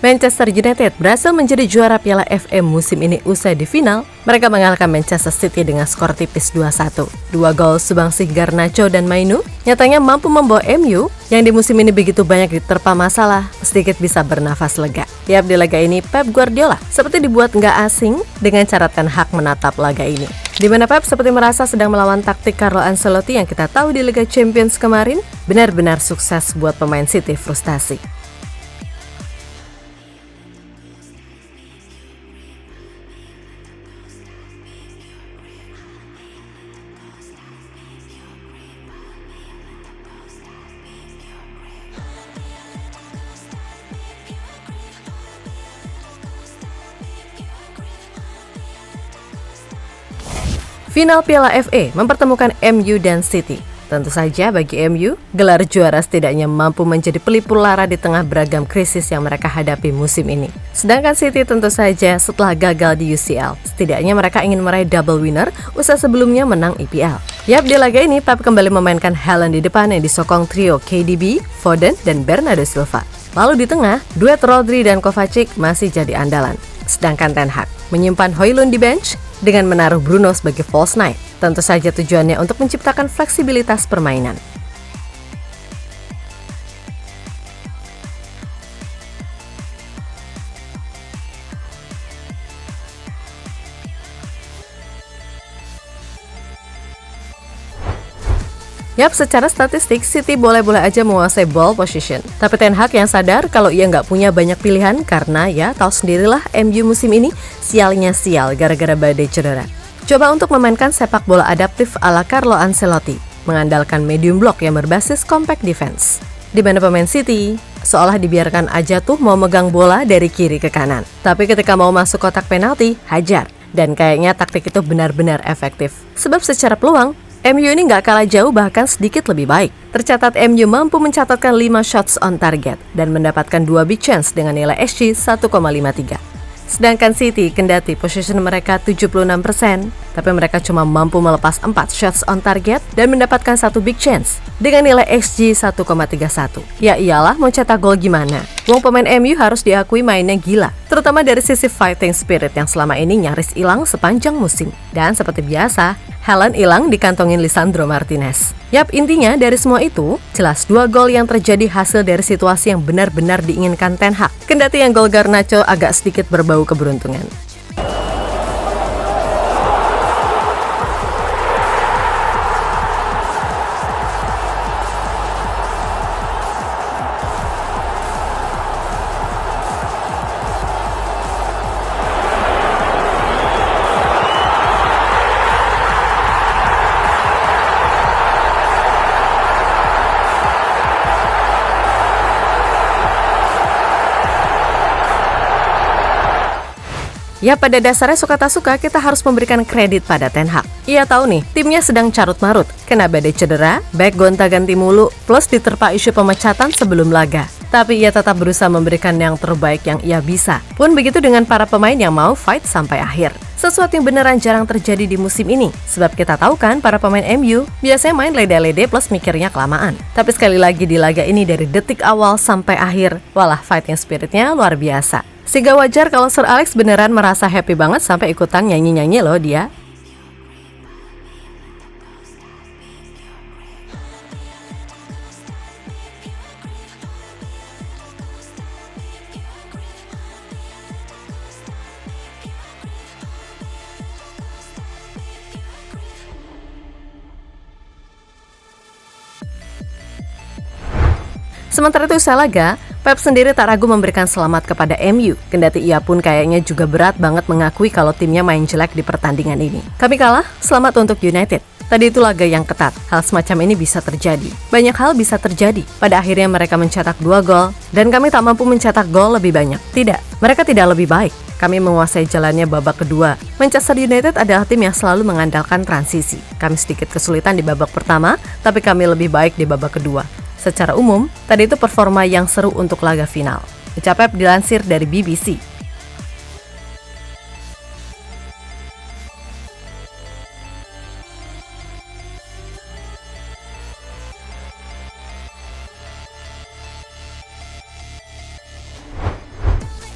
Manchester United berhasil menjadi juara Piala FA musim ini usai di final. Mereka mengalahkan Manchester City dengan skor tipis 2-1. Dua gol sumbangsi Garnacho dan Mainu nyatanya mampu membawa MU yang di musim ini begitu banyak diterpa masalah sedikit bisa bernafas lega. Yap, di laga ini Pep Guardiola seperti dibuat nggak asing dengan cara Ten Hag menatap laga ini. Di mana Pep seperti merasa sedang melawan taktik Carlo Ancelotti yang kita tahu di Liga Champions kemarin benar-benar sukses buat pemain City frustasi. Final Piala FA mempertemukan MU dan City. Tentu saja bagi MU, gelar juara setidaknya mampu menjadi pelipur lara di tengah beragam krisis yang mereka hadapi musim ini. Sedangkan City tentu saja setelah gagal di UCL, setidaknya mereka ingin meraih double winner usai sebelumnya menang EPL. Yap, di laga ini Pep kembali memainkan Haaland di depan yang disokong trio KDB, Foden, dan Bernardo Silva. Lalu di tengah, duet Rodri dan Kovacic masih jadi andalan. Sedangkan Ten Hag menyimpan Højlund di bench dengan menaruh Bruno sebagai false nine. Tentu saja tujuannya untuk menciptakan fleksibilitas permainan. Yap, secara statistik City boleh-boleh aja menguasai ball position. Tapi Ten Hag yang sadar kalau ia nggak punya banyak pilihan karena ya tahu sendirilah MU musim ini sialnya sial gara-gara badai cedera. Coba untuk memainkan sepak bola adaptif ala Carlo Ancelotti, mengandalkan medium block yang berbasis compact defense. Di mana pemain City seolah dibiarkan aja tuh mau megang bola dari kiri ke kanan. Tapi ketika mau masuk kotak penalti, hajar. Dan kayaknya taktik itu benar-benar efektif. Sebab secara peluang, MU ini nggak kalah jauh bahkan sedikit lebih baik. Tercatat MU mampu mencatatkan 5 shots on target dan mendapatkan 2 big chance dengan nilai XG 1,53. Sedangkan City kendati possession mereka 76%, tapi mereka cuma mampu melepas 4 shots on target dan mendapatkan 1 big chance dengan nilai XG 1,31. Ya iyalah, mau cetak gol gimana? Wong pemain MU harus diakui mainnya gila, terutama dari sisi fighting spirit yang selama ini nyaris hilang sepanjang musim. Dan seperti biasa, Haaland hilang dikantongin Lisandro Martinez. Yap, intinya dari semua itu, jelas 2 gol yang terjadi hasil dari situasi yang benar-benar diinginkan Ten Hag. Kendati yang gol Garnacho agak sedikit berbau keberuntungan. Ya, pada dasarnya suka tak suka kita harus memberikan kredit pada Ten Hag. Ia tahu nih, timnya sedang carut-marut, kena badai cedera, back gonta-ganti mulu, plus diterpa isu pemecatan sebelum laga. Tapi ia tetap berusaha memberikan yang terbaik yang ia bisa. Pun begitu dengan para pemain yang mau fight sampai akhir. Sesuatu yang beneran jarang terjadi di musim ini. Sebab kita tahu kan para pemain MU biasanya main lede-lede plus mikirnya kelamaan. Tapi sekali lagi di laga ini dari detik awal sampai akhir, walah fighting spiritnya luar biasa. Sehingga wajar kalau Sir Alex beneran merasa happy banget sampai ikutan nyanyi-nyanyi loh dia. Sementara itu usai laga, Pep sendiri tak ragu memberikan selamat kepada MU. Kendati ia pun kayaknya juga berat banget mengakui kalau timnya main jelek di pertandingan ini. Kami kalah, selamat untuk United. Tadi itu laga yang ketat, hal semacam ini bisa terjadi. Banyak hal bisa terjadi. Pada akhirnya mereka mencetak 2 gol, dan kami tak mampu mencetak gol lebih banyak. Tidak, mereka tidak lebih baik. Kami menguasai jalannya babak kedua. Manchester United adalah tim yang selalu mengandalkan transisi. Kami sedikit kesulitan di babak pertama, tapi kami lebih baik di babak kedua. Secara umum, tadi itu performa yang seru untuk laga final. Ucap Pep dilansir dari BBC.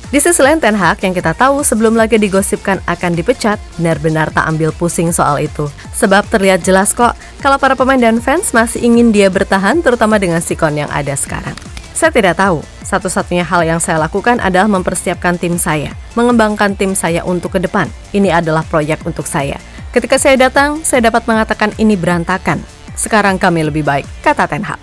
Di sisi lain Ten Hag yang kita tahu sebelum lagi digosipkan akan dipecat, benar-benar tak ambil pusing soal itu. Sebab terlihat jelas kok kalau para pemain dan fans masih ingin dia bertahan, terutama dengan sikon yang ada sekarang. Saya tidak tahu, satu-satunya hal yang saya lakukan adalah mempersiapkan tim saya, mengembangkan tim saya untuk ke depan. Ini adalah proyek untuk saya. Ketika saya datang, saya dapat mengatakan ini berantakan. Sekarang kami lebih baik, kata Ten Hag.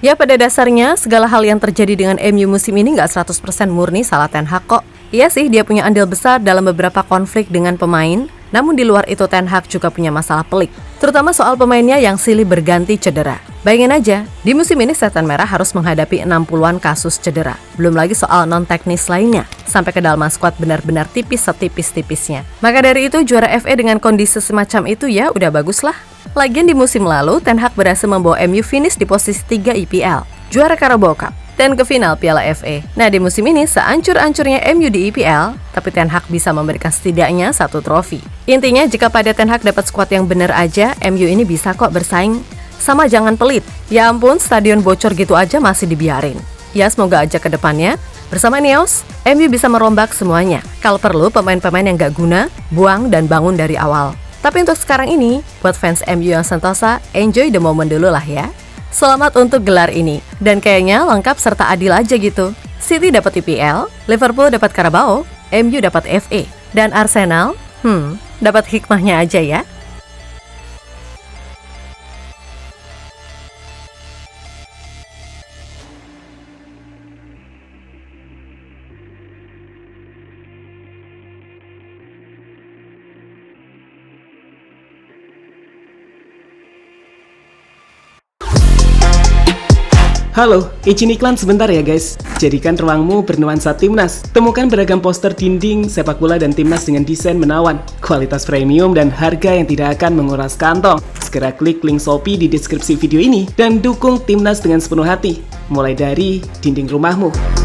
Ya pada dasarnya, segala hal yang terjadi dengan MU musim ini nggak 100% murni salah Ten Hag kok. Iya sih, dia punya andil besar dalam beberapa konflik dengan pemain, namun di luar itu Ten Hag juga punya masalah pelik, terutama soal pemainnya yang silih berganti cedera. Bayangin aja, di musim ini Setan Merah harus menghadapi 60-an kasus cedera. Belum lagi soal non-teknis lainnya, sampai kedalaman skuad benar-benar tipis setipis-tipisnya. Maka dari itu juara FA dengan kondisi semacam itu ya udah bagus lah. Lagian di musim lalu, Ten Hag berhasil membawa MU finish di posisi 3 IPL, juara Carabao Cup, dan ke final Piala FA. Nah di musim ini, seancur-ancurnya MU di IPL, tapi Ten Hag bisa memberikan setidaknya 1 trofi. Intinya, jika pada Ten Hag dapat skuad yang benar aja, MU ini bisa kok bersaing. Sama jangan pelit. Ya ampun, stadion bocor gitu aja masih dibiarin. Ya semoga aja ke depannya, bersama Neos, MU bisa merombak semuanya. Kalau perlu, pemain-pemain yang gak guna, buang dan bangun dari awal. Tapi untuk sekarang ini, buat fans MU yang sentosa, enjoy the moment dulu lah ya. Selamat untuk gelar ini. Dan kayaknya lengkap serta adil aja gitu. City dapat IPL, Liverpool dapat Carabao, MU dapat FA. Dan Arsenal, dapat hikmahnya aja ya. Halo, izin iklan sebentar ya guys. Jadikan ruangmu bernuansa timnas. Temukan beragam poster dinding, sepak bola dan timnas dengan desain menawan, kualitas premium dan harga yang tidak akan menguras kantong. Segera klik link Shopee di deskripsi video ini dan dukung timnas dengan sepenuh hati. Mulai dari dinding rumahmu.